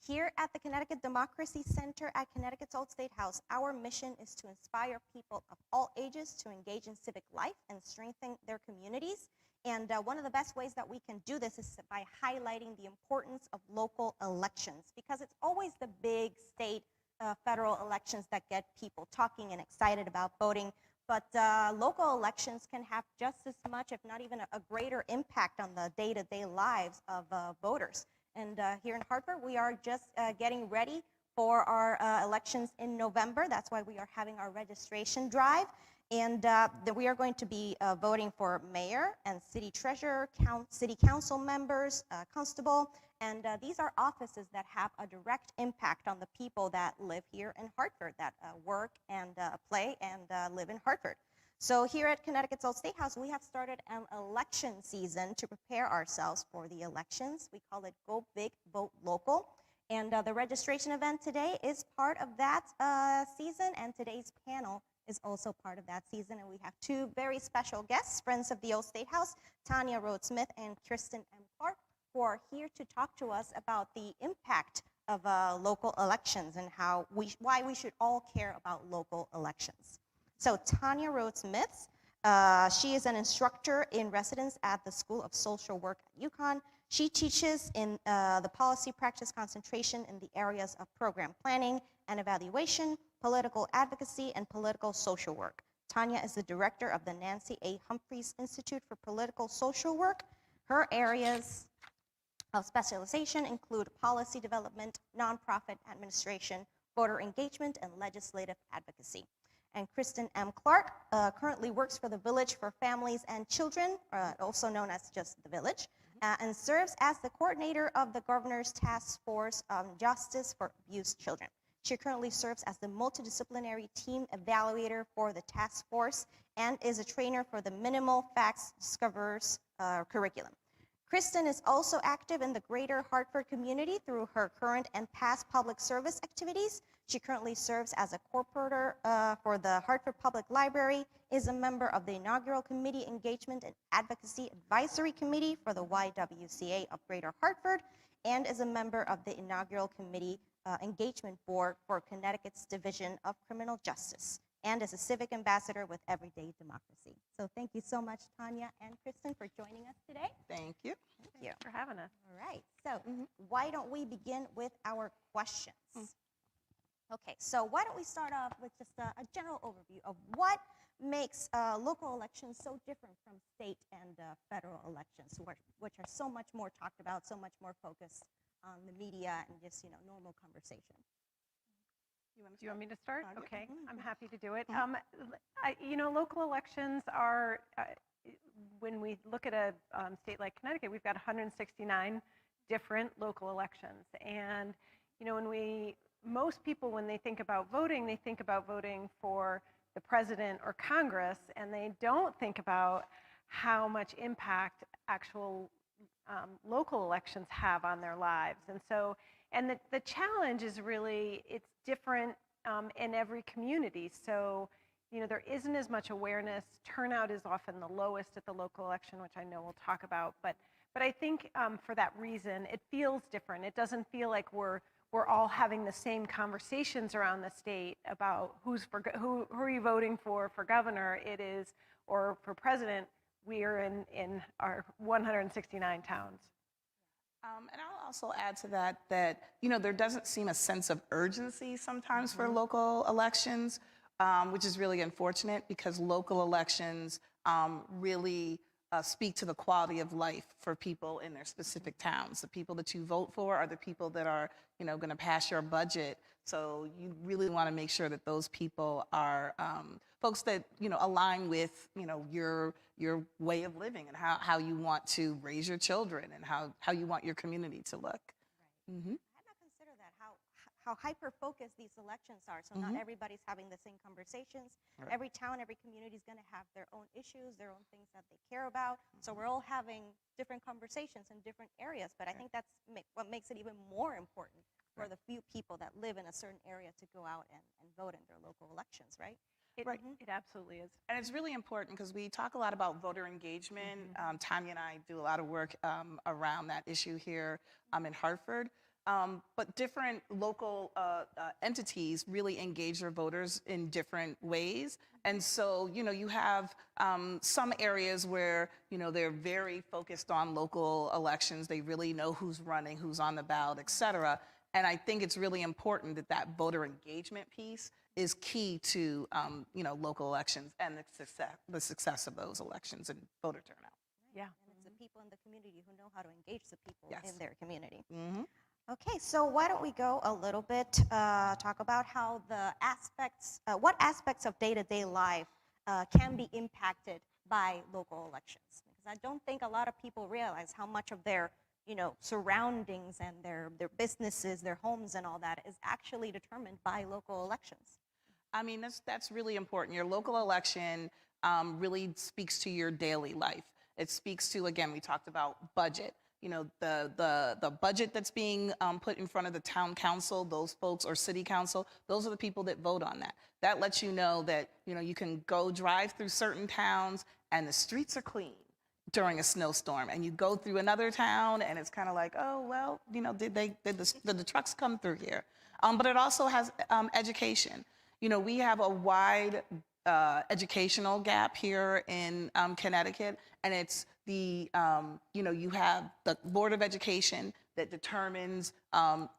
Here at the Connecticut Democracy Center at Connecticut's Old State House, our mission is to inspire people of all ages to engage in civic life and strengthen their communities. And one of the best ways that we can do this is by highlighting the importance of local elections, because it's always the big state, federal elections that get people talking and excited about voting. But local elections can have just as much, if not even a greater impact on the day-to-day lives of voters. And here in Hartford, we are just getting ready for our elections in November. That's why we are having our registration drive. And we are going to be voting for mayor and city treasurer, city council members, constable. And these are offices that have a direct impact on the people that live here in Hartford, that work and play and live in Hartford. So here at Connecticut's Old State House, we have started an election season to prepare ourselves for the elections. We call it Go Big, Vote Local. And the registration event today is part of that season, and today's panel is also part of that season. And we have two very special guests, friends of the Old State House, Tanya Rhodes Smith and Kristen Clark, who are here to talk to us about the impact of local elections and why we should all care about local elections. So Tanya Rhodes Smith, she is an instructor in residence at the School of Social Work at UConn. She teaches in the policy practice concentration in the areas of program planning and evaluation, political advocacy, and political social work. Tanya is the director of the Nancy A. Humphreys Institute for Political Social Work. Her areas of specialization include policy development, nonprofit administration, voter engagement, and legislative advocacy. And Kristen M. Clark currently works for the Village for Families and Children, also known as just the Village, and serves as the coordinator of the Governor's Task Force on Justice for Abused Children. She currently serves as the multidisciplinary team evaluator for the task force and is a trainer for the Minimal Facts Discoverers curriculum. Kristen is also active in the greater Hartford community through her current and past public service activities. She currently serves as a corporator for the Hartford Public Library, is a member of the inaugural Committee Engagement and Advocacy Advisory Committee for the YWCA of Greater Hartford, and is a member of the inaugural Committee Engagement Board for Connecticut's Division of Criminal Justice, and is a civic ambassador with Everyday Democracy. So thank you so much, Tanya and Kristen, for joining us today. Thank you. Thank you for having us. All right, so why don't we begin with our questions? Okay, so why don't we start off with just a general overview of what makes local elections so different from state and federal elections, which are so much more talked about, so much more focused on the media and just, normal conversation. Do you want me to start? Okay, I'm happy to do it. Local elections are, when we look at a state like Connecticut, we've got 169 different local elections. And, most people, when they think about voting for the president or Congress, and they don't think about how much impact actual local elections have on their lives. And so, the challenge is really, it's different in every community. So, there isn't as much awareness. Turnout is often the lowest at the local election, which I know we'll talk about. But I think for that reason, it feels different. It doesn't feel like we're all having the same conversations around the state about who are you voting for governor. It is, or for president. We are in our 169 towns. And I'll also add to that there doesn't seem a sense of urgency sometimes for local elections, which is really unfortunate, because local elections really speak to the quality of life for people in their specific towns. The people that you vote for are the people that are going to pass your budget. So you really want to make sure that those people are folks that align with your way of living and how you want to raise your children and how you want your community to look. Right. I had not considered that, how hyper-focused these elections are. So not everybody's having the same conversations. Right. Every town, every community is going to have their own issues, their own things that they care about. So we're all having different conversations in different areas. But I think that's what makes it even more important for the few people that live in a certain area to go out and vote in their local elections, right? It absolutely is. And it's really important because we talk a lot about voter engagement. Tanya and I do a lot of work around that issue here in Hartford. but different local entities really engage their voters in different ways. And so, you have some areas where, they're very focused on local elections. They really know who's running, who's on the ballot, et cetera. And I think it's really important that that voter engagement piece is key to, local elections and the success of those elections and voter turnout. Yeah. And it's the people in the community who know how to engage the people Yes. in their community. Mm-hmm. Okay, so why don't we go a little bit, talk about how what aspects of day-to-day life can be impacted by local elections. Because I don't think a lot of people realize how much of their surroundings and their businesses, their homes and all that is actually determined by local elections. I mean, that's really important. Your local election really speaks to your daily life. It speaks to, again, we talked about budget. The budget that's being put in front of the town council, those folks, or city council, those are the people that vote on that. That lets you know that, you can go drive through certain towns and the streets are clean during a snowstorm, and you go through another town and it's kind of like, oh, well, did the trucks come through here? But it also has education. We have a wide educational gap here in Connecticut, and it's you have the Board of Education that determines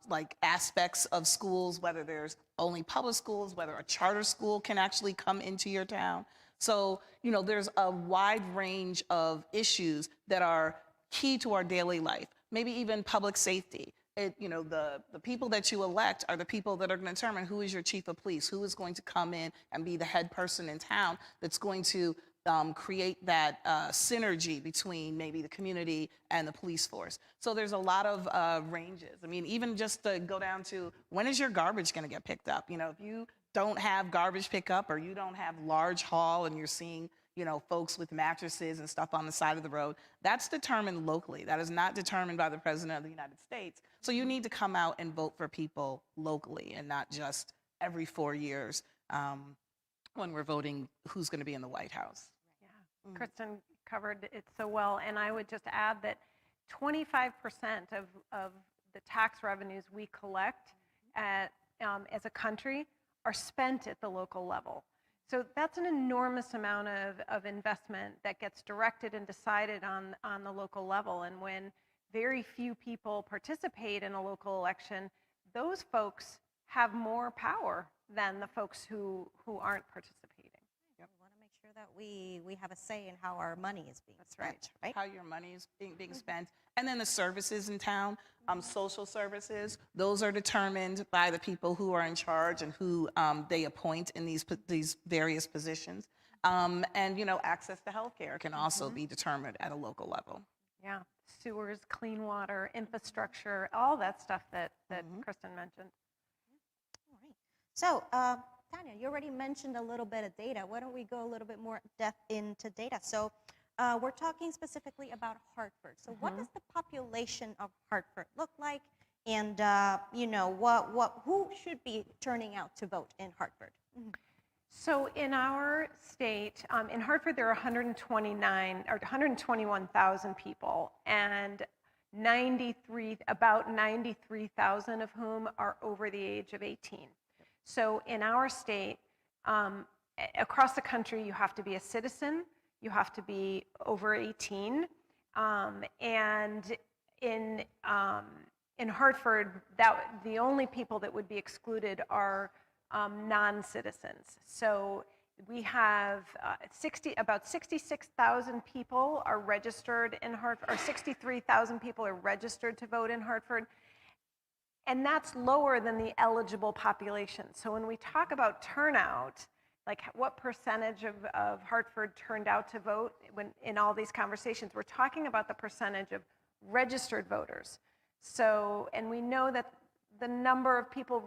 like aspects of schools, whether there's only public schools, whether a charter school can actually come into your town. So, there's a wide range of issues that are key to our daily life, maybe even public safety. The people that you elect are the people that are going to determine who is your chief of police, who is going to come in and be the head person in town that's going to create that synergy between maybe the community and the police force. So there's a lot of ranges. I mean, even just to go down to, when is your garbage going to get picked up? If you don't have garbage pickup, or you don't have large haul and you're seeing folks with mattresses and stuff on the side of the road, that's determined locally. That is not determined by the President of the United States. So you need to come out and vote for people locally, and not just every 4 years when we're voting who's going to be in the White House. Yeah, Kristen covered it so well, and I would just add that 25% of the tax revenues we collect as a country are spent at the local level. So that's an enormous amount of investment that gets directed and decided on the local level. And when very few people participate in a local election, those folks have more power than the folks who aren't participating. Yep. We want to make sure that we have a say in how our money is being spent, right? How your money is being spent. And then the services in town, social services, those are determined by the people who are in charge and who they appoint in these various positions. And, access to healthcare can also be determined at a local level. Yeah, sewers, clean water, infrastructure, all that stuff that Kristen mentioned. All right. So, Tanya, you already mentioned a little bit of data. Why don't we go a little bit more depth into data? So, we're talking specifically about Hartford. So, what does the population of Hartford look like? And, who should be turning out to vote in Hartford? So in our state, in Hartford, there are 121,000 people, and about 93,000 of whom are over the age of 18. So in our state, across the country, you have to be a citizen, you have to be over 18, and in Hartford, the only people that would be excluded are non-citizens. So we have about 66,000 people are registered in Hartford, or 63,000 people are registered to vote in Hartford. And that's lower than the eligible population. So when we talk about turnout, like what percentage of Hartford turned out to vote in all these conversations, we're talking about the percentage of registered voters. So, and we know that the number of people,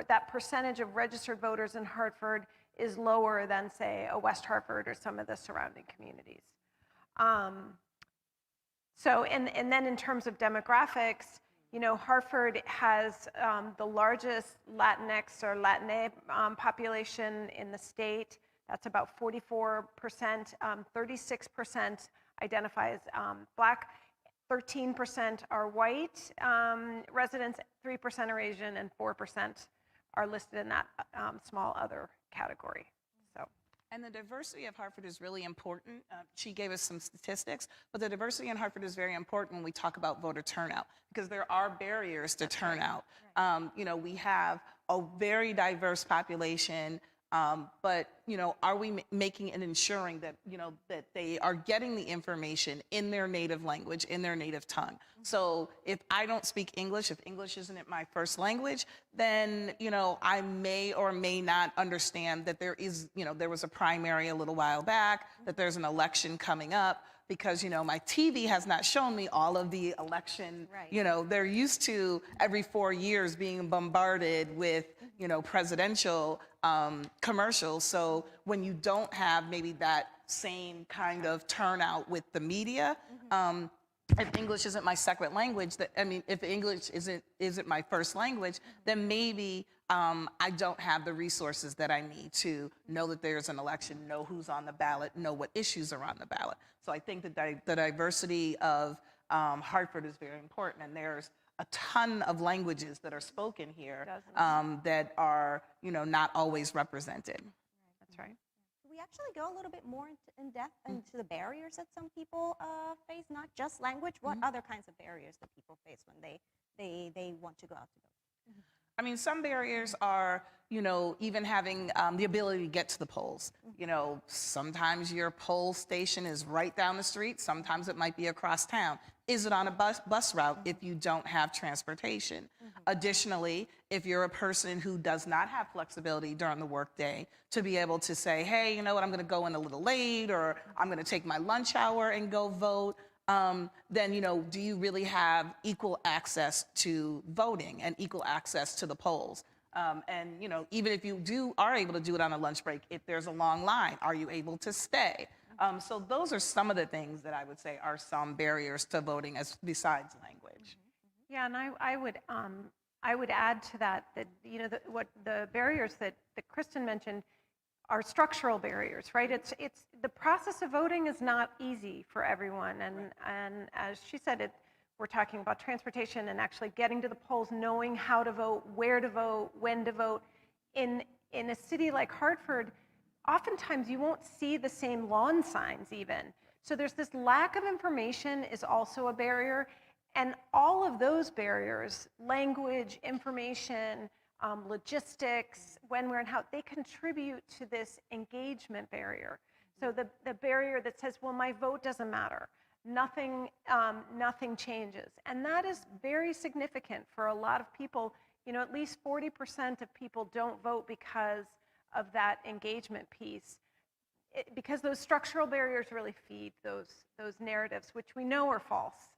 that percentage of registered voters in Hartford is lower than, say, a West Hartford or some of the surrounding communities. So, and then in terms of demographics, Hartford has the largest Latinx or Alumnae population in the state. That's about 44%, 36% identify as Black. 13% are white residents, 3% are Asian, and 4% are listed in that small other category. So. And the diversity of Hartford is really important. She gave us some statistics, but the diversity in Hartford is very important when we talk about voter turnout, because there are barriers to turnout. Right. You know, we have a very diverse population, but, you know, are we making and ensuring that, you know, that they are getting the information in their native language, in their native tongue? Mm-hmm. So if I don't speak English, if English isn't my first language, then, you know, I may or may not understand that there is, you know, there was a primary a little while back, mm-hmm. that there's an election coming up, because, you know, my TV has not shown me all of the election, right. You know, they're used to every 4 years being bombarded with, you know, presidential commercials. So when you don't have maybe that same kind of turnout with the media, if English isn't my second language, if English isn't my first language, then maybe I don't have the resources that I need to know that there's an election, know who's on the ballot, know what issues are on the ballot. So I think that the diversity of Hartford is very important, and there's a ton of languages that are spoken here that are, you know, not always represented. That's right. We actually go a little bit more in depth into the barriers that some people face, not just language. What other kinds of barriers that people face when they want to go out to vote? I mean, some barriers are, you know, even having the ability to get to the polls. You know, sometimes your poll station is right down the street. Sometimes it might be across town. Is it on a bus route if you don't have transportation? Additionally, if you're a person who does not have flexibility during the workday to be able to say, hey, you know what, I'm going to go in a little late, or I'm going to take my lunch hour and go vote, then, you know, do you really have equal access to voting and equal access to the polls? And, you know, even if you are able to do it on a lunch break, if there's a long line, are you able to stay? So those are some of the things that I would say are some barriers to voting besides language. Yeah, and I would add to that you know, what the barriers that Kristen mentioned are structural barriers, right? It's the process of voting is not easy for everyone, and as she said, we're talking about transportation and actually getting to the polls, knowing how to vote, where to vote, when to vote. In a city like Hartford, oftentimes you won't see the same lawn signs even. So there's this lack of information is also a barrier, and all of those barriers, language, information, logistics, when, where, and how, they contribute to this engagement barrier. So the barrier that says, well, my vote doesn't matter. Nothing changes. And that is very significant for a lot of people. You know, at least 40% of people don't vote because of that engagement piece. Because those structural barriers really feed those narratives, which we know are false.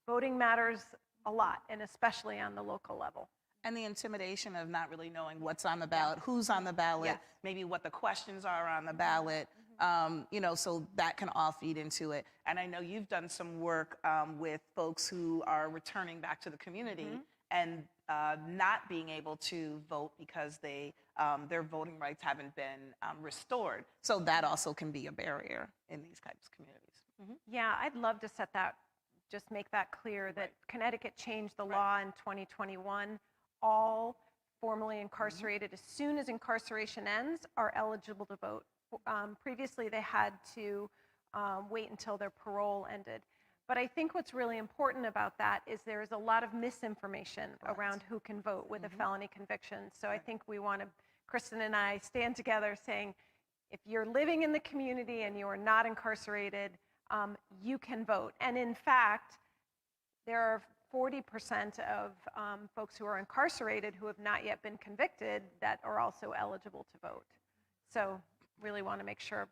Voting matters a lot, and especially on the local level. And the intimidation of not really knowing what's on the ballot, who's on the ballot, maybe what the questions are on the ballot, you know, so that can all feed into it. And I know you've done some work with folks who are returning back to the community and not being able to vote because their voting rights haven't been restored. So that also can be a barrier in these types of communities. Yeah, I'd love to just make that clear that Connecticut changed the law in 2021. All formerly incarcerated, as soon as incarceration ends, are eligible to vote. Previously, they had to wait until their parole ended. But I think what's really important about that is there is a lot of misinformation around who can vote with a felony conviction. So I think we want to, Kristen and I, stand together saying, if you're living in the community and you are not incarcerated, you can vote. And in fact, there are 40% of folks who are incarcerated who have not yet been convicted that are also eligible to vote. So really want to make sure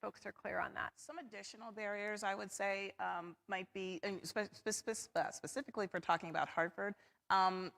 folks are clear on that. Some additional barriers, I would say, might be, specifically for talking about Hartford,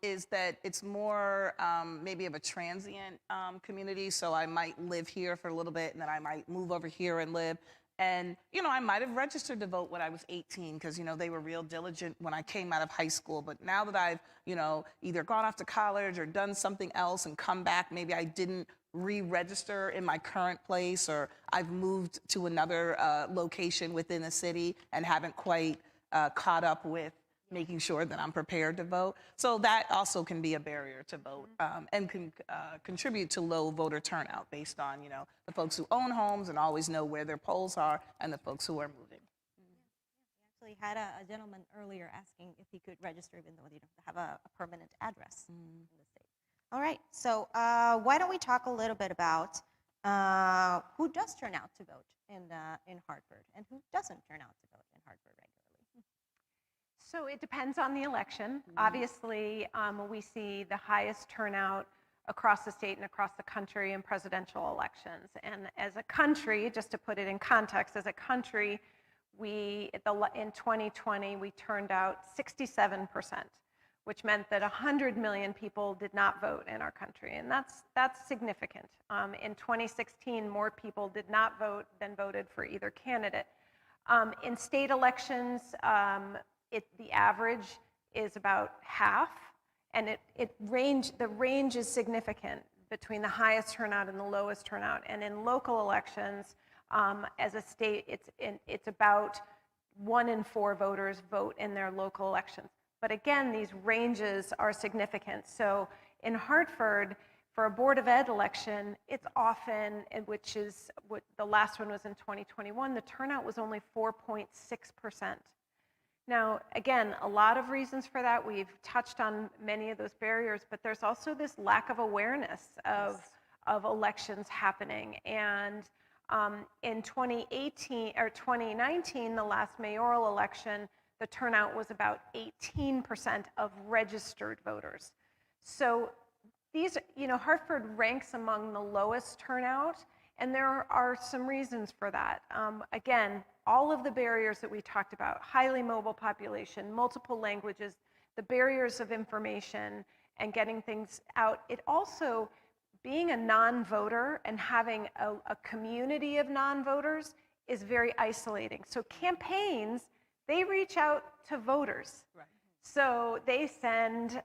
is that it's more maybe of a transient community. So I might live here for a little bit, and then I might move over here and live. And, you know, I might have registered to vote when I was 18 because, you know, they were real diligent when I came out of high school. But now that I've, you know, either gone off to college or done something else and come back, maybe I didn't re-register in my current place, or I've moved to another location within a city and haven't quite caught up with making sure that I'm prepared to vote. So that also can be a barrier to vote, and can contribute to low voter turnout based on, the folks who own homes and always know where their polls are, and the folks who are moving. We actually had a gentleman earlier asking if he could register even though they don't have a permanent address in the state. All right, so why don't we talk a little bit about who does turn out to vote in Hartford and who doesn't turn out to vote in Hartford regularly? So it depends on the election. Obviously, we see the highest turnout across the state and across the country in presidential elections. And as a country, just to put it in context, as a country, in 2020, we turned out 67%, which meant that 100 million people did not vote in our country, and that's significant. In 2016, more people did not vote than voted for either candidate. In state elections, the average is about half, and the range is significant between the highest turnout and the lowest turnout. And in local elections, as a state, it's about 1 in 4 voters vote in their local elections. But again, these ranges are significant. So in Hartford, for a Board of Ed election, it's often, which is what the last one was in 2021, the turnout was only 4.6%. Now, again, a lot of reasons for that. We've touched on many of those barriers, but there's also this lack of awareness of elections happening. And in 2019, the last mayoral election, the turnout was about 18% of registered voters. So these, Hartford ranks among the lowest turnout, and there are some reasons for that. Again, all of the barriers that we talked about, highly mobile population, multiple languages, the barriers of information and getting things out. It also, being a non-voter and having a community of non-voters is very isolating. So campaigns, they reach out to voters. Right. So they send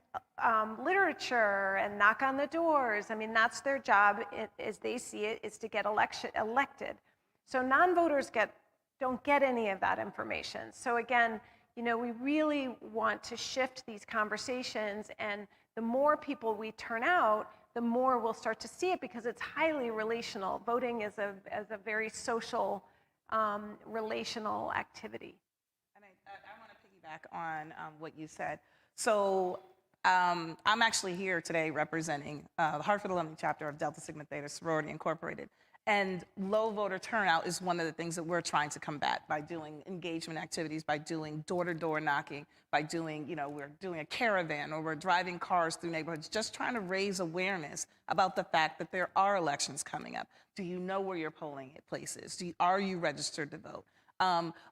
literature and knock on the doors. I mean, that's their job, as they see it, is to get elected. So non-voters don't get any of that information. So again, we really want to shift these conversations, and the more people we turn out, the more we'll start to see it, because it's highly relational. Voting is a very social, relational activity. And I want to piggyback on what you said. So I'm actually here today representing the Hartford Alumnae chapter of Delta Sigma Theta Sorority Incorporated. And low voter turnout is one of the things that we're trying to combat by doing engagement activities, by doing door-to-door knocking, by doing, we're doing a caravan, or we're driving cars through neighborhoods, just trying to raise awareness about the fact that there are elections coming up. Do you know where your polling place is? Are you registered to vote?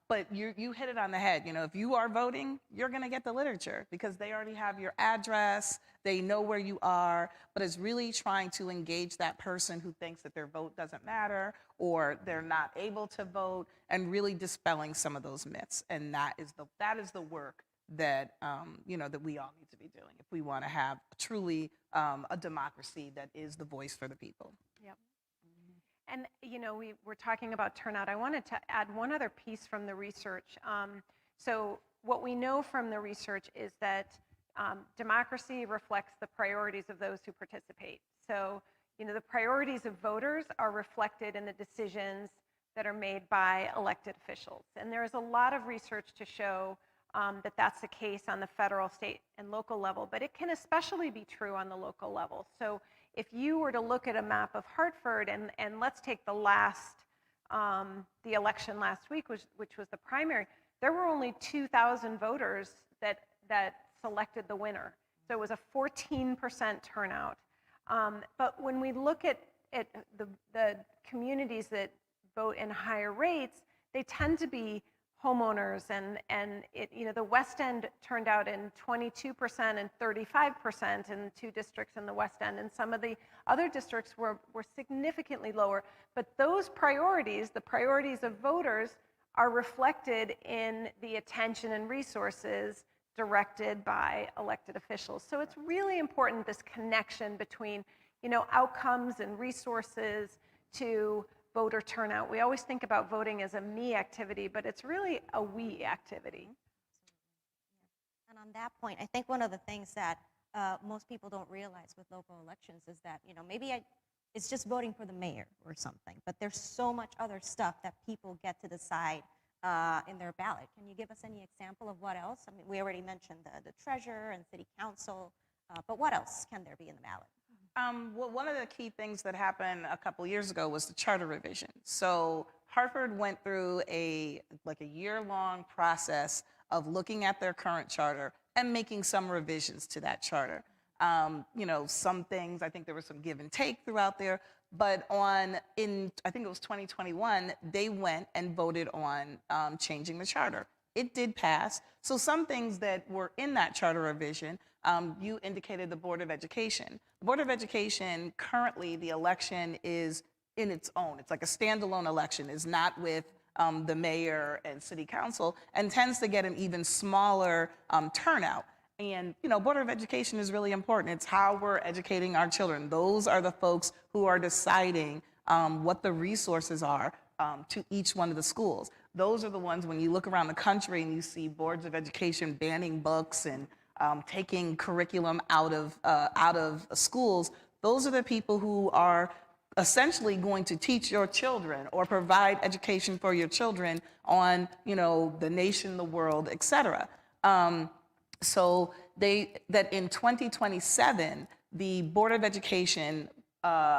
But you hit it on the head. If you are voting, you're going to get the literature because they already have your address, they know where you are, but it's really trying to engage that person who thinks that their vote doesn't matter or they're not able to vote, and really dispelling some of those myths. And that is the work that, that we all need to be doing if we want to have truly a democracy that is the voice for the people. Yep. And, we were talking about turnout. I wanted to add one other piece from the research. So what we know from the research is that democracy reflects the priorities of those who participate. So, the priorities of voters are reflected in the decisions that are made by elected officials. And there is a lot of research to show that that's the case on the federal, state, and local level, but it can especially be true on the local level. So if you were to look at a map of Hartford, and let's take the election last week, which was the primary, there were only 2,000 voters that selected the winner. So it was a 14% turnout. But when we look at the communities that vote in higher rates, they tend to be homeowners, and the West End turned out in 22% and 35% in 2 districts in the West End, and some of the other districts were significantly lower. But those priorities, the priorities of voters, are reflected in the attention and resources directed by elected officials. So it's really important, this connection between outcomes and resources to voter turnout. We always think about voting as a me activity, but it's really a we activity. on that point, I think one of the things that most people don't realize with local elections is that, maybe it's just voting for the mayor or something, but there's so much other stuff that people get to decide in their ballot. Can you give us any example of what else? I mean, we already mentioned the treasurer and city council, but what else can there be in the ballot? Well, one of the key things that happened a couple years ago was the charter revision. So Hartford went through a year-long process of looking at their current charter and making some revisions to that charter. Some things, I think there was some give and take throughout there, but I think it was 2021, they went and voted on changing the charter. It did pass. So some things that were in that charter revision, you indicated the Board of Education. The Board of Education, currently the election is in its own. It's like a standalone election. It's not with the mayor and city council, and tends to get an even smaller turnout. And, Board of Education is really important. It's how we're educating our children. Those are the folks who are deciding what the resources are to each one of the schools. Those are the ones, when you look around the country and you see boards of education banning books and taking curriculum out of schools, those are the people who are essentially going to teach your children or provide education for your children on, the nation, the world, et cetera. So that in 2027, the Board of Education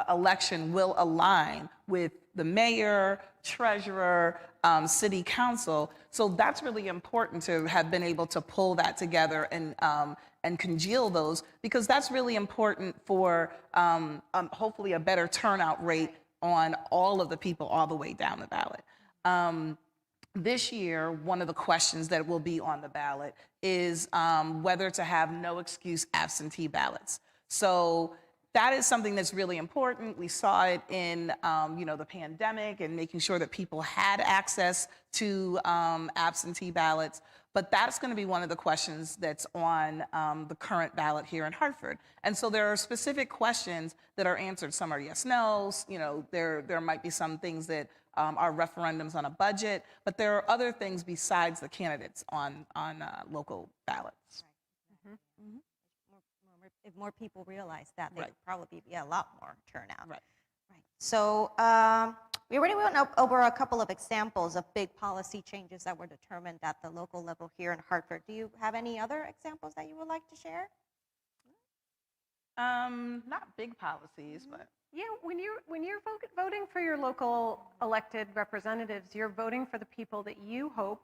election will align with the mayor, treasurer, city council. So that's really important to have been able to pull that together and congeal those, because that's really important for hopefully a better turnout rate on all of the people all the way down the ballot. This year, one of the questions that will be on the ballot is whether to have no excuse absentee ballots. So that is something that's really important. We saw it in the pandemic and making sure that people had access to absentee ballots. But that's going to be one of the questions that's on the current ballot here in Hartford. And so there are specific questions that are answered. Some are yes, no's. There might be some things that are referendums on a budget, but there are other things besides the candidates on local ballots. Right. Mm-hmm. If more people realize that, there Right. would probably be a lot more turnout. Right. Right. So we already went over a couple of examples of big policy changes that were determined at the local level here in Hartford. Do you have any other examples that you would like to share? Not big policies, but Yeah, when you're voting for your local elected representatives, you're voting for the people that you hope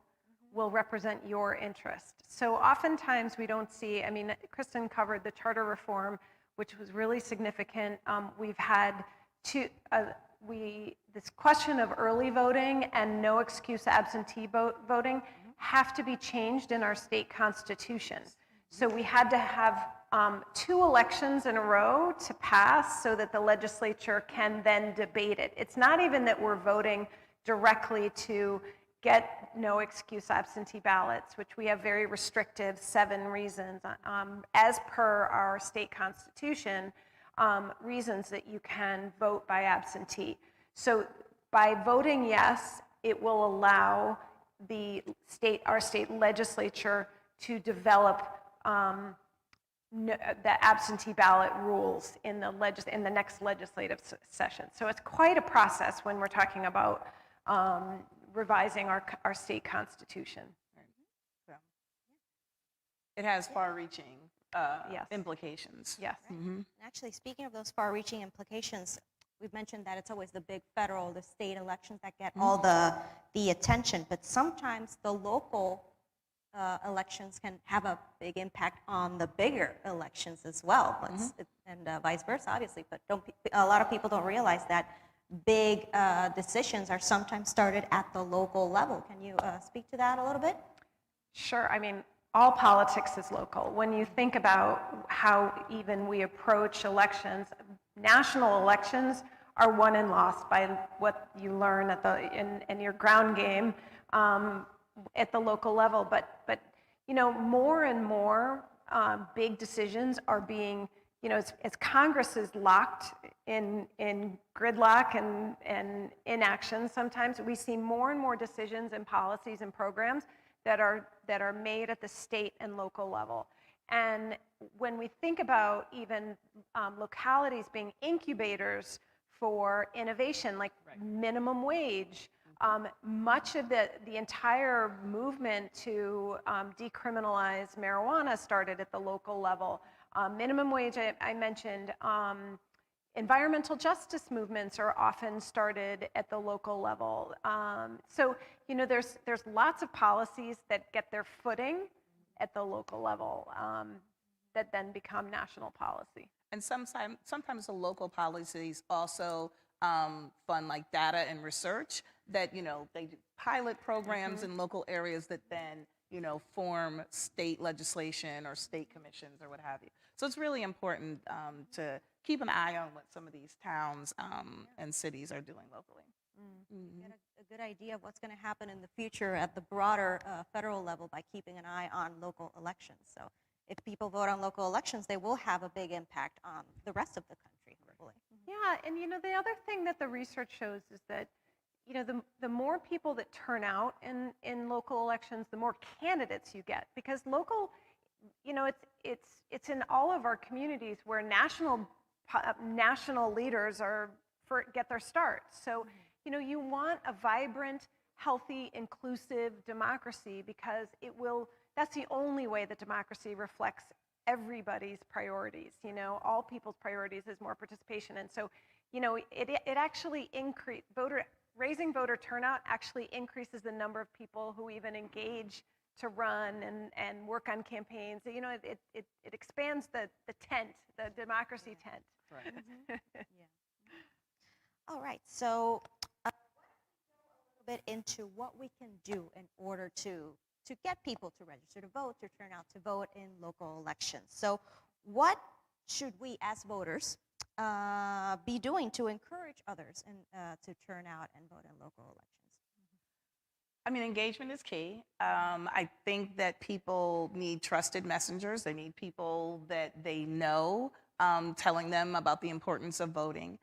will represent your interest. So oftentimes we don't see, Kristen covered the charter reform, which was really significant. We've had this question of early voting and no excuse absentee voting have to be changed in our state constitution. So we had to have 2 elections in a row to pass so that the legislature can then debate it. It's not even that we're voting directly to get no excuse absentee ballots, which we have very restrictive 7 reasons, as per our state constitution, reasons that you can vote by absentee. So by voting yes, it will allow our state legislature to develop the absentee ballot rules in the next legislative session. So it's quite a process when we're talking about revising our state constitution. so it has far-reaching Yes. implications. Yes. And actually, speaking of those far-reaching implications, we've mentioned that it's always the big federal, the state elections that get all the attention, but sometimes the local elections can have a big impact on the bigger elections as well, and vice versa, obviously. But a lot of people don't realize that big decisions are sometimes started at the local level. Can you speak to that a little bit? Sure. All politics is local. When you think about how even we approach elections, national elections are won and lost by what you learn in your ground game at the local level. But more and more big decisions are being, as Congress is locked in gridlock and inaction sometimes, we see more and more decisions and policies and programs that are made at the state and local level. And when we think about even localities being incubators for innovation, like minimum wage, much of the entire movement to decriminalize marijuana started at the local level. Minimum wage, I mentioned. Environmental justice movements are often started at the local level. So, you know, there's lots of policies that get their footing at the local level that then become national policy. And sometimes the local policies also fund like data and research that, you know, they do pilot programs in local areas that then, you know, form state legislation or state commissions or what have you. So it's really important to keep an eye on what some of these towns and cities are doing locally. Get a good idea of what's going to happen in the future at the broader federal level by keeping an eye on local elections. So if people vote on local elections, they will have a big impact on the rest of the country, hopefully. Yeah, and you know, the other thing that the research shows is that, you know, the more people that turn out in local elections, the more candidates you get, because local, you know, it's in all of our communities where national leaders get their start. So, you know, you want a vibrant, healthy, inclusive democracy, because that's the only way that democracy reflects everybody's priorities. You know, all people's priorities is more participation. And so, you know, it actually raising voter turnout actually increases the number of people who even engage to run and work on campaigns. You know, it expands the tent, the democracy tent. Right. Yeah. All right, so a little bit into what we can do in order to get people to register to vote, to turn out to vote in local elections. So what should we as voters be doing to encourage others to turn out and vote in local elections? I mean, engagement is key. I think that people need trusted messengers. They need people that they know telling them about the importance of voting.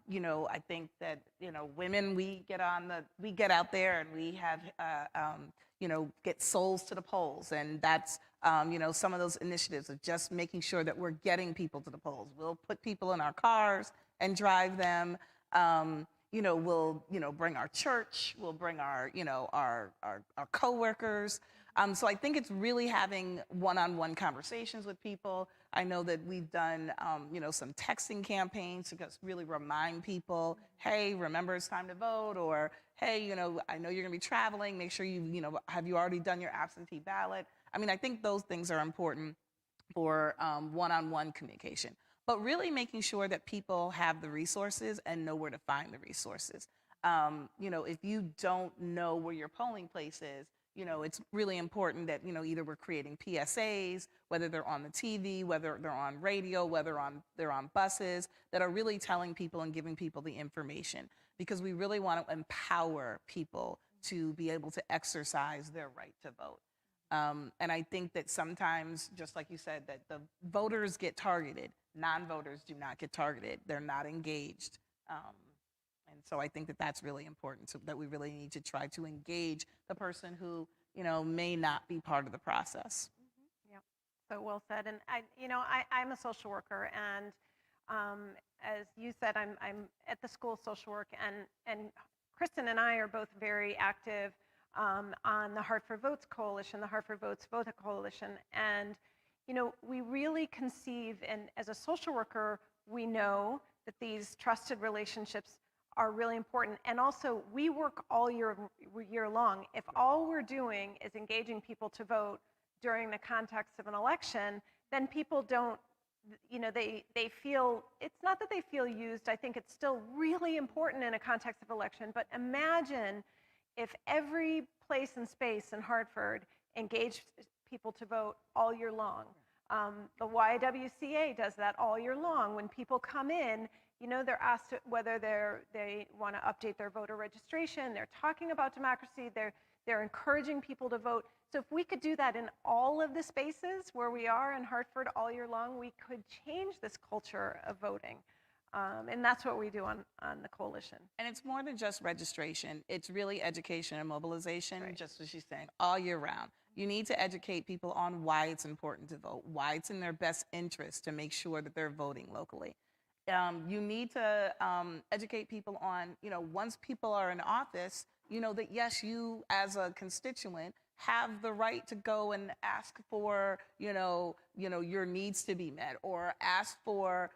You know, I think that, you know, women, we get out there and we have, you know, get souls to the polls. And that's, you know, some of those initiatives of just making sure that we're getting people to the polls. We'll put people in our cars and drive them. You know, we'll, you know, bring our church, we'll bring our, you know, our coworkers. So I think it's really having one-on-one conversations with people. I know that we've done, you know, some texting campaigns to just really remind people, hey, remember it's time to vote, or hey, you know, I know you're gonna be traveling, make sure you know, have you already done your absentee ballot? I mean, I think those things are important for one-on-one communication. But really making sure that people have the resources and know where to find the resources. You know, if you don't know where your polling place is, you know, it's really important that, you know, either we're creating PSAs, whether they're on the TV, whether they're on radio, whether they're on buses, that are really telling people and giving people the information, because we really want to empower people to be able to exercise their right to vote. And I think that sometimes, just like you said, that the voters get targeted. Non-voters do not get targeted. They're not engaged. And so I think that that's really important, so that we really need to try to engage the person who, you know, may not be part of the process. Yeah, so well said. And I'm a social worker, and as you said, I'm at the School of Social Work, and Kristen and I are both very active on the Hartford Votes Coalition, the Hartford Votes Vote Coalition. And, you know, we really conceive, and as a social worker, we know that these trusted relationships are really important. And also, we work all year long. If all we're doing is engaging people to vote during the context of an election, then people don't, you know, they feel, it's not that they feel used. I think it's still really important in a context of election. But imagine if every place and space in Hartford engaged people to vote all year long. The YWCA does that all year long. When people come in, you know, they're asked whether they want to update their voter registration. They're talking about democracy. They're encouraging people to vote. So if we could do that in all of the spaces where we are in Hartford all year long, we could change this culture of voting. And that's what we do on the coalition. And it's more than just registration. It's really education and mobilization, Right. just as she's saying, all year round. You need to educate people on why it's important to vote, why it's in their best interest to make sure that they're voting locally. You need to educate people on, once people are in office, that yes, you as a constituent have the right to go and ask for, your needs to be met, or ask for,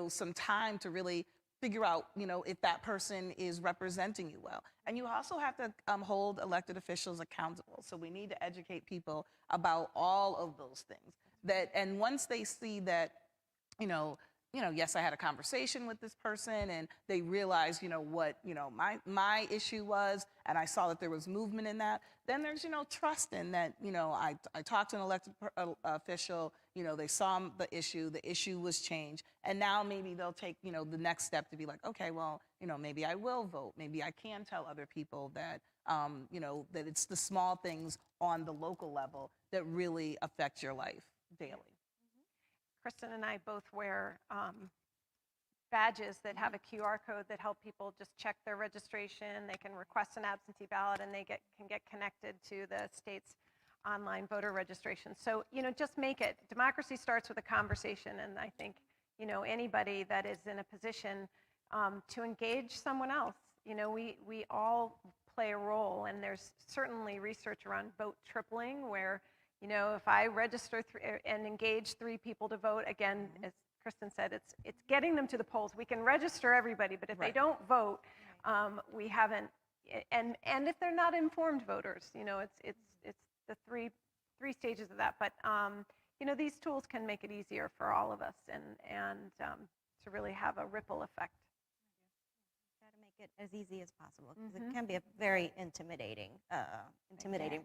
some time to really figure out, if that person is representing you well. And you also have to hold elected officials accountable. So we need to educate people about all of those things. And once they see that, yes, I had a conversation with this person and they realized, what, my issue was, and I saw that there was movement in that, then there's, trust in that, I talked to an elected official, they saw the issue was changed, and now maybe they'll take, the next step to be like, okay, well, maybe I will vote. Maybe I can tell other people that, that it's the small things on the local level that really affect your life daily. Kristen and I both wear badges that have a QR code that help people just check their registration. They can request an absentee ballot, and they can get connected to the state's online voter registration. So, just make it. Democracy starts with a conversation, and I think, anybody that is in a position to engage someone else, we all play a role, and there's certainly research around vote tripling where, if I register and engage 3 people to vote, again, as Kristen said, it's getting them to the polls. We can register everybody, but if they don't vote, we haven't. And if they're not informed voters, it's the three stages of that. But these tools can make it easier for all of us, and to really have a ripple effect. Try to make it as easy as possible, because it can be a very intimidating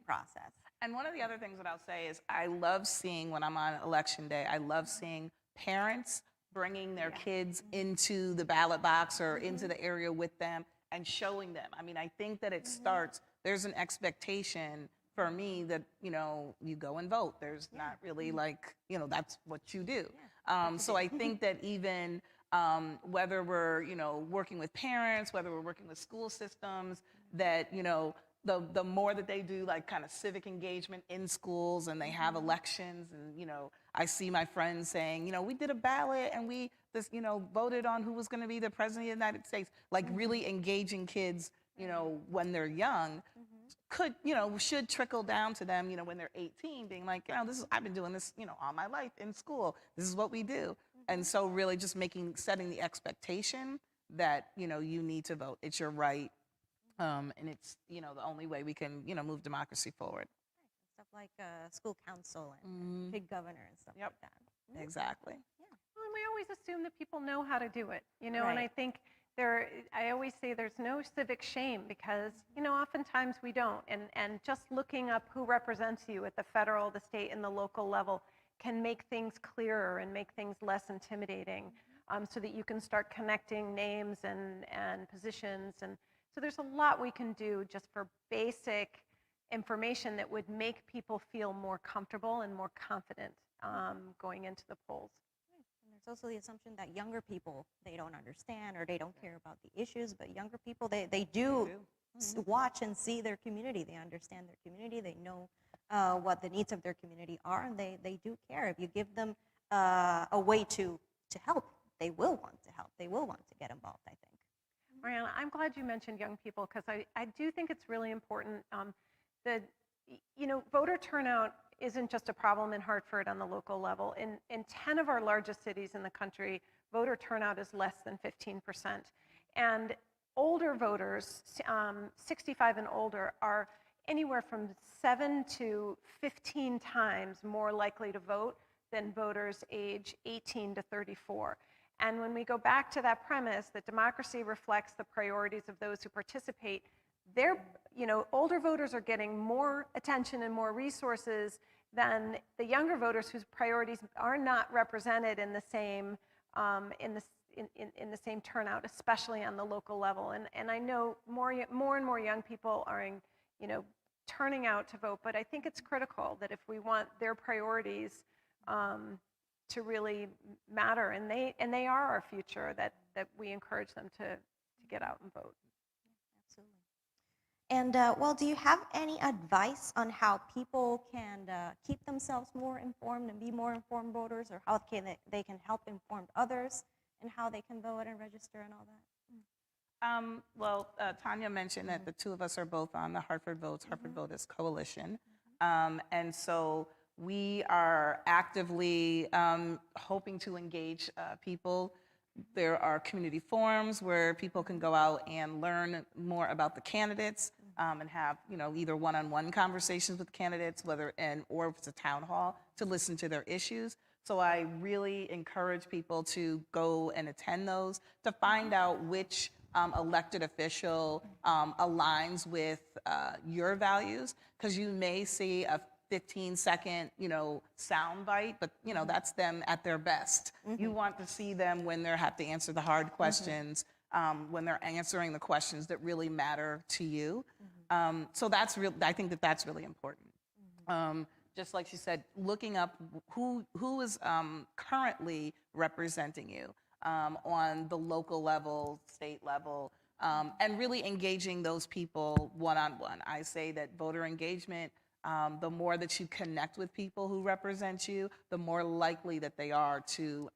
process. And one of the other things that I'll say is I love seeing, when I'm on election day, I love seeing parents bringing their kids into the ballot box or into the area with them and showing them. I mean, I think that it starts, there's an expectation for me that, you go and vote. There's not really like, that's what you do. So I think that even whether we're, working with parents, whether we're working with school systems, that, the more that they do like kind of civic engagement in schools, and they have elections, and I see my friends saying, we did a ballot and we voted on who was going to be the president of the United States, like really engaging kids, when they're young, should trickle down to them, when they're 18, being like, I've been doing this, all my life in school. This is what we do. And so really just setting the expectation that, you need to vote. It's your right. And it's, the only way we can, move democracy forward. Stuff like school council and kid governor and stuff like that. Exactly. Well, and we always assume that people know how to do it, and Right. I think I always say there's no civic shame, because, oftentimes we don't. And just looking up who represents you at the federal, the state, and the local level can make things clearer and make things less intimidating, so that you can start connecting names and positions. And so there's a lot we can do just for basic information that would make people feel more comfortable and more confident going into the polls. And there's also the assumption that younger people, they don't understand or they don't care about the issues, but younger people, they do watch and see their community. They understand their community. They know what the needs of their community are, and they do care. If you give them a way to help, they will want to help. They will want to get involved, I think. Mariana, I'm glad you mentioned young people, because I do think it's really important that, voter turnout isn't just a problem in Hartford on the local level. In 10 of our largest cities in the country, voter turnout is less than 15%. And older voters, 65 and older, are anywhere from 7 to 15 times more likely to vote than voters age 18 to 34. And when we go back to that premise that democracy reflects the priorities of those who participate, older voters are getting more attention and more resources than the younger voters whose priorities are not represented in the same in the same turnout, especially on the local level. And I know more and more young people are turning out to vote, but I think it's critical that if we want their priorities to really matter, and they are our future, that we encourage them to get out and vote. Absolutely. And well, do you have any advice on how people can keep themselves more informed and be more informed voters, or how they can help inform others and how they can vote and register and all that? Well, Tanya mentioned that the two of us are both on the Hartford Voters Coalition. And so we are actively hoping to engage people. There are community forums where people can go out and learn more about the candidates and have, either one-on-one conversations with candidates, or if it's a town hall, to listen to their issues. So I really encourage people to go and attend those to find out which elected official aligns with your values, because you may see a 15-second, sound bite, but that's them at their best. You want to see them when they have to answer the hard questions, when they're answering the questions that really matter to you. So that's real. I think that's really important. Just like she said, looking up who is currently representing you on the local level, state level, and really engaging those people one-on-one. I say that voter engagement, the more that you connect with people who represent you, the more likely that they are to,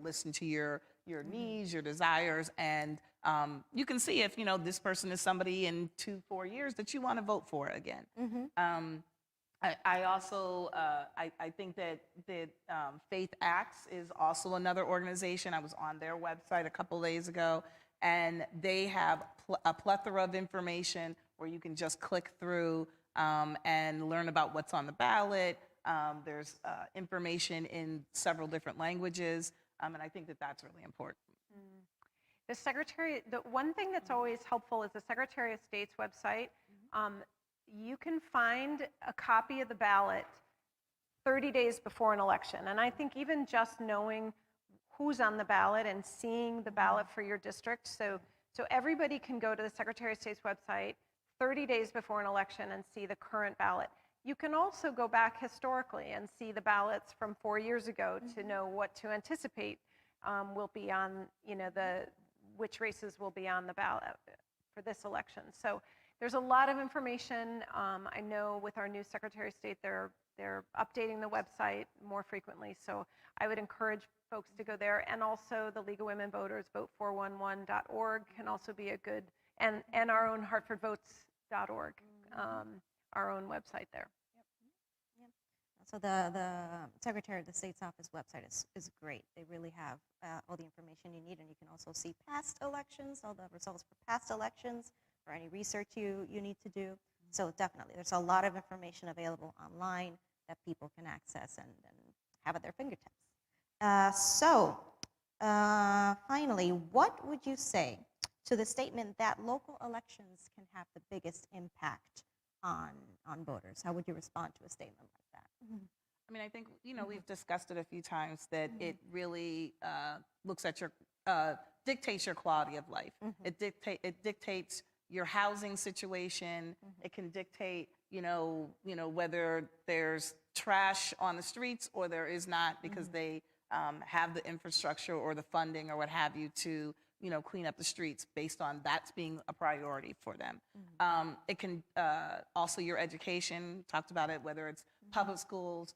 listen to your needs, your desires, and you can see if, this person is somebody in 2-4 years that you want to vote for again. I also, I think that Faith Acts is also another organization. I was on their website a couple days ago, and they have a plethora of information where you can just click through and learn about what's on the ballot. There's information in several different languages, and I think that that's really important. The one thing that's always helpful is the Secretary of State's website. You can find a copy of the ballot 30 days before an election. And I think even just knowing who's on the ballot and seeing the ballot for your district, so everybody can go to the Secretary of State's website 30 days before an election and see the current ballot. You can also go back historically and see the ballots from 4 years ago to know what to anticipate will be on, which races will be on the ballot for this election. So there's a lot of information. I know with our new Secretary of State, they're updating the website more frequently. So I would encourage folks to go there. And also the League of Women Voters, vote411.org can also be a good, and our own hartfordvotes.org, our own website there. Yep. So the Secretary of the State's office website is great. They really have all the information you need, and you can also see past elections, all the results for past elections, or any research you need to do. So definitely, there's a lot of information available online that people can access and have at their fingertips. Finally, what would you say to the statement that local elections can have the biggest impact on voters? How would you respond to a statement like that? I mean, I think, we've discussed it a few times that it really looks at your, dictates your quality of life. It dictates your housing situation. It can dictate, whether there's trash on the streets or there is not, because they have the infrastructure or the funding or what have you to, clean up the streets based on that's being a priority for them. It can also your education, talked about it, whether it's public schools,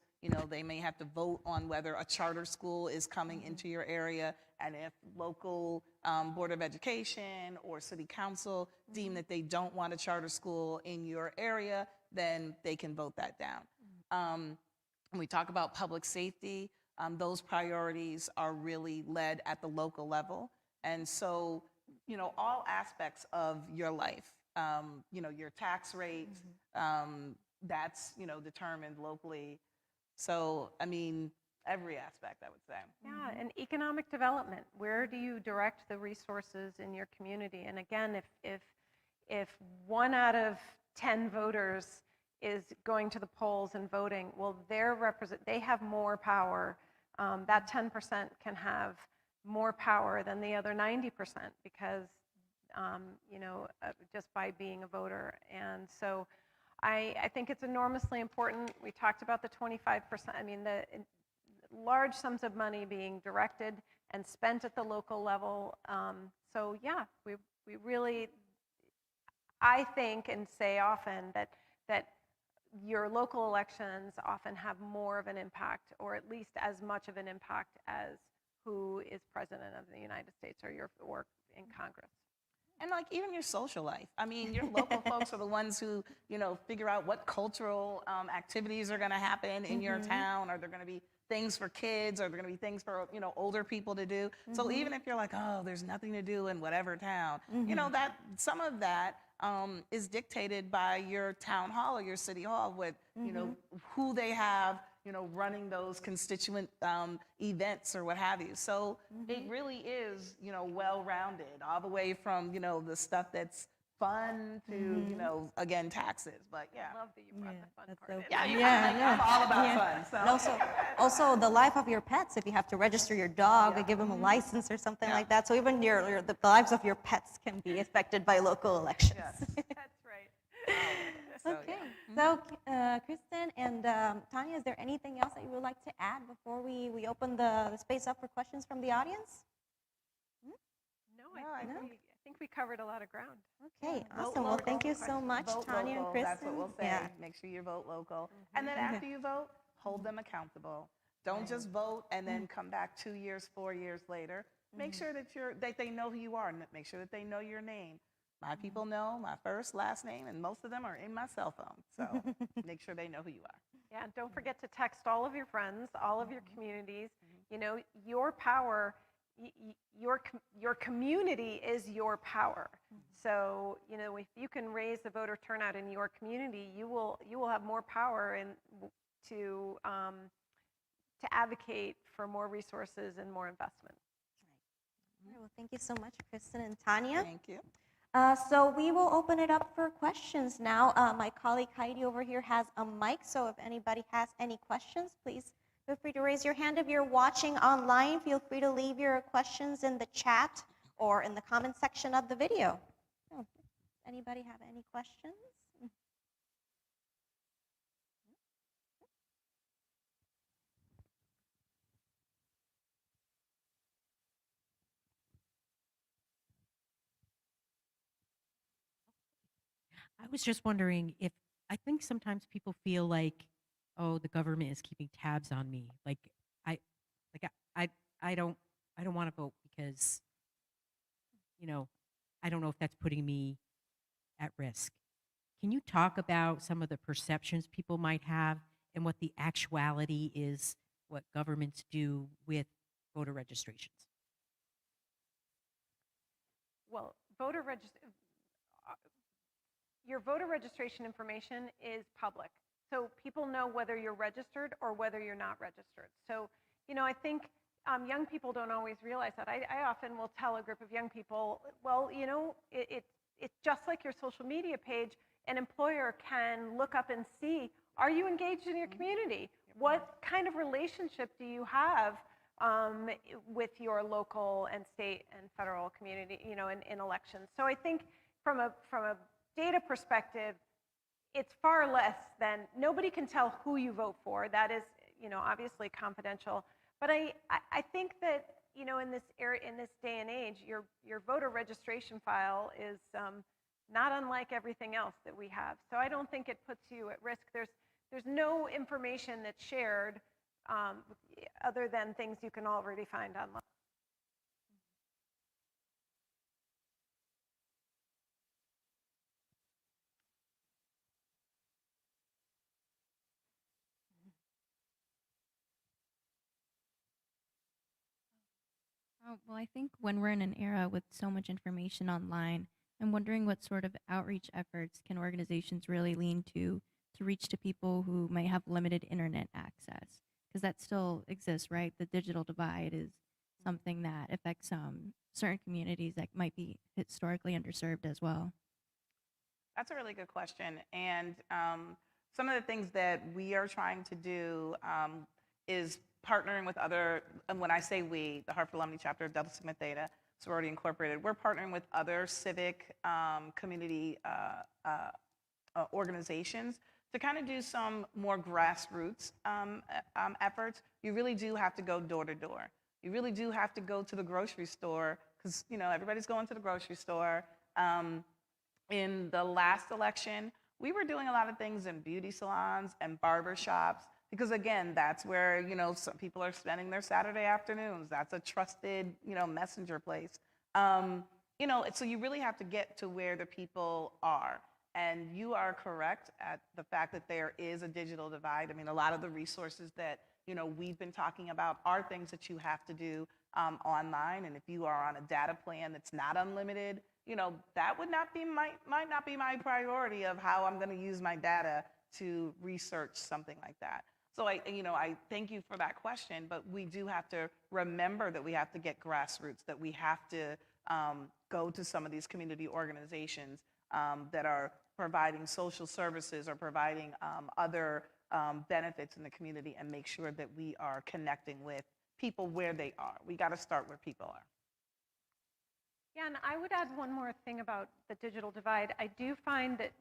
they may have to vote on whether a charter school is coming into your area, and if local Board of Education or City Council deem that they don't want a charter school in your area, then they can vote that down. When we talk about public safety, those priorities are really led at the local level. And so, all aspects of your life, your tax rate, that's, determined locally. So, I mean, every aspect, I would say. Yeah, and economic development. Where do you direct the resources in your community? And again, if 1 out of 10 voters is going to the polls and voting, well, they have more power. That 10% can have more power than the other 90% because, just by being a voter. And so I think it's enormously important. We talked about the 25%. I mean, large sums of money being directed and spent at the local level. So yeah, we really, I think and say often that your local elections often have more of an impact, or at least as much of an impact as who is president of the United States or in Congress. And like even your social life. I mean, your local folks are the ones who, figure out what cultural activities are going to happen in your town. Are there going to be things for kids? Are there going to be things for, older people to do? So even if you're like, oh, there's nothing to do in whatever town, that some of that is dictated by your town hall or your city hall with, who they have, running those constituent events or what have you. So it really is, well-rounded all the way from, the stuff that's fun to, again, taxes. But yeah. I love that you brought the fun part in. I'm all about fun. So. And also the life of your pets, if you have to register your dog or give them a license or something like that. So even the lives of your pets can be affected by local elections. Yes. That's right. Okay. So, Kristen and Tanya, is there anything else that you would like to add before we open the space up for questions from the audience? No, I think we covered a lot of ground. Okay, awesome. Well, thank you so much, Vote Tanya local, and Kristen. that's what we'll say. Yeah. Make sure you vote local. And then after you vote, hold them accountable. Don't just vote and then come back 2 years, 4 years later. Make sure that they know who you are, and make sure that they know your name. My people know my first, last name, and most of them are in my cell phone. So make sure they know who you are. Yeah, and don't forget to text all of your friends, all of your communities. Your power, your community is your power. So, if you can raise the voter turnout in your community, you will have more power to advocate for more resources and more investment. All right, well, thank you so much, Kristen and Tanya. Thank you. So we will open it up for questions now. My colleague Heidi over here has a mic, so if anybody has any questions, please feel free to raise your hand. If you're watching online, feel free to leave your questions in the chat or in the comment section of the video. So, anybody have any questions? I was just wondering if I think sometimes people feel like, oh, the government is keeping tabs on me. I like I don't want to vote because, I don't know if that's putting me at risk. Can you talk about some of the perceptions people might have and what the actuality is, what governments do with voter registrations? Well, your voter registration information is public. So people know whether you're registered or whether you're not registered. So, I think young people don't always realize that. I often will tell a group of young people, well, it's just like your social media page. An employer can look up and see, are you engaged in your community? What kind of relationship do you have with your local and state and federal community, in elections? So I think from a data perspective, it's far less than, nobody can tell who you vote for. That is, obviously confidential. But I think that, in this day and age, your voter registration file is not unlike everything else that we have. So I don't think it puts you at risk. There's no information that's shared other than things you can already find online. Well, I think when we're in an era with so much information online, I'm wondering what sort of outreach efforts can organizations really lean to reach to people who might have limited internet access? Because that still exists, right? The digital divide is something that affects certain communities that might be historically underserved as well. That's a really good question. And some of the things that we are trying to do is partnering with other, and when I say we, the Hartford Alumnae chapter of Delta Sigma Theta, Sorority Incorporated, we're partnering with other civic community organizations to kind of do some more grassroots efforts you really do have to go door to door. You really do have to go to the grocery store because, everybody's going to the grocery store. In the last election, we were doing a lot of things in beauty salons and barber shops because, again, that's where, some people are spending their Saturday afternoons. That's a trusted, messenger place. So you really have to get to where the people are. And you are correct at the fact that there is a digital divide. I mean, a lot of the resources that, we've been talking about are things that you have to do online. And if you are on a data plan that's not unlimited, that would not be might not be my priority of how I'm going to use my data to research something like that. So I thank you for that question, but we do have to remember that we have to get grassroots, that we have to go to some of these community organizations that are providing social services or providing other benefits in the community and make sure that we are connecting with people where they are. We got to start where people are. Yeah, and I would add one more thing about the digital divide. I do find that,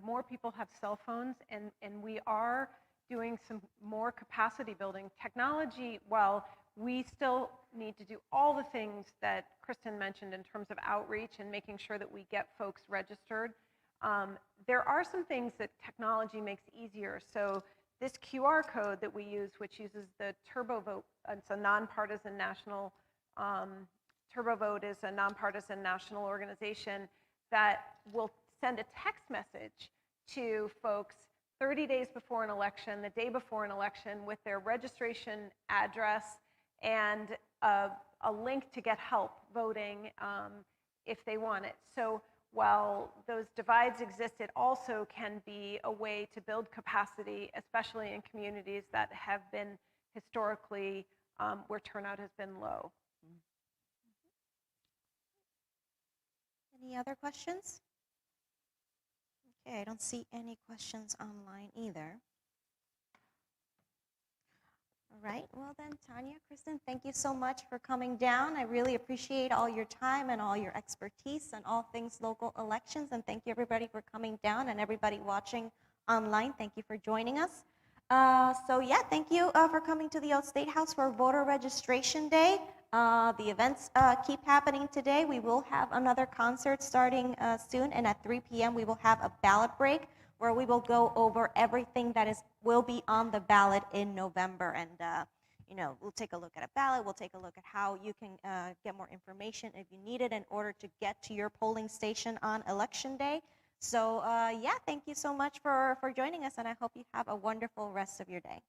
more people have cell phones, and we are doing some more capacity building. Technology, while we still need to do all the things that Kristen mentioned in terms of outreach and making sure that we get folks registered, there are some things that technology makes easier. So this QR code that we use, which uses the TurboVote, it's a nonpartisan national TurboVote is a nonpartisan national organization that will send a text message to folks 30 days before an election, the day before an election, with their registration address and a link to get help voting if they want it. So while those divides exist, it also can be a way to build capacity, especially in communities that have been historically where turnout has been low. Any other questions? Okay, I don't see any questions online either. All right, well then, Tanya, Kristen, thank you so much for coming down. I really appreciate all your time and all your expertise on all things local elections, and thank you everybody for coming down, and everybody watching online, thank you for joining us. So yeah, thank you for coming to the Old State House for Voter Registration Day. The events keep happening today. We will have another concert starting soon, and at 3 p.m. we will have a ballot break where we will go over everything that will be on the ballot in November. And we'll take a look at a ballot. We'll take a look at how you can get more information if you need it in order to get to your polling station on Election Day. So yeah, thank you so much for joining us, and I hope you have a wonderful rest of your day.